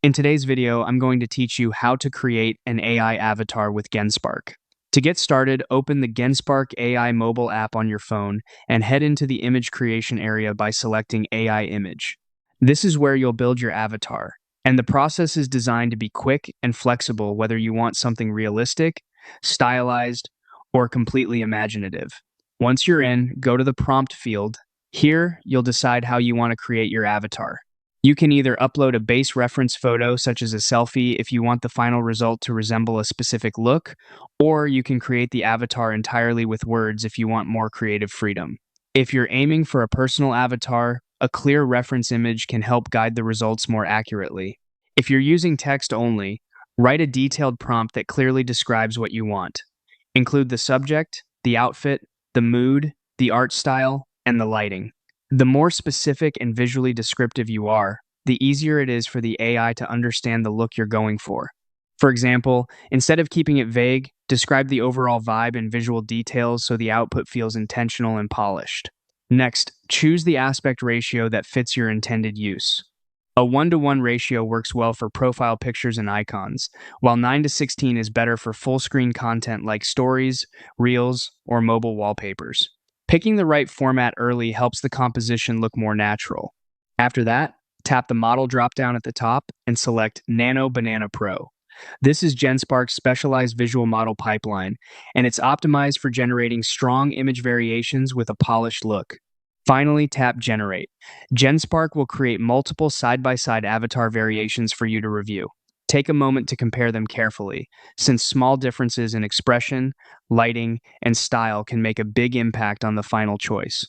In today's video, I'm going to teach you how to create an AI avatar with Genspark. To get started, open the Genspark AI mobile app on your phone and head into the image creation area by selecting AI image. This is where you'll build your avatar, and the process is designed to be quick and flexible whether you want something realistic, stylized, or completely imaginative. Once you're in, go to the prompt field. Here, you'll decide how you want to create your avatar. You can either upload a base reference photo, such as a selfie, if you want the final result to resemble a specific look, or you can create the avatar entirely with words if you want more creative freedom. If you're aiming for a personal avatar, a clear reference image can help guide the results more accurately. If you're using text only, write a detailed prompt that clearly describes what you want. Include the subject, the outfit, the mood, the art style, and the lighting. The more specific and visually descriptive you are, the easier it is for the AI to understand the look you're going for. For example, instead of keeping it vague, describe the overall vibe and visual details so the output feels intentional and polished. Next, choose the aspect ratio that fits your intended use. A 1:1 ratio works well for profile pictures and icons, while 9:16 is better for full-screen content like stories, reels, or mobile wallpapers. Picking the right format early helps the composition look more natural. After that, tap the model dropdown at the top and select Nano Banana Pro. This is Genspark's specialized visual model pipeline, and it's optimized for generating strong image variations with a polished look. Finally, tap Generate. Genspark will create multiple side-by-side avatar variations for you to review. Take a moment to compare them carefully, since small differences in expression, lighting, and style can make a big impact on the final choice.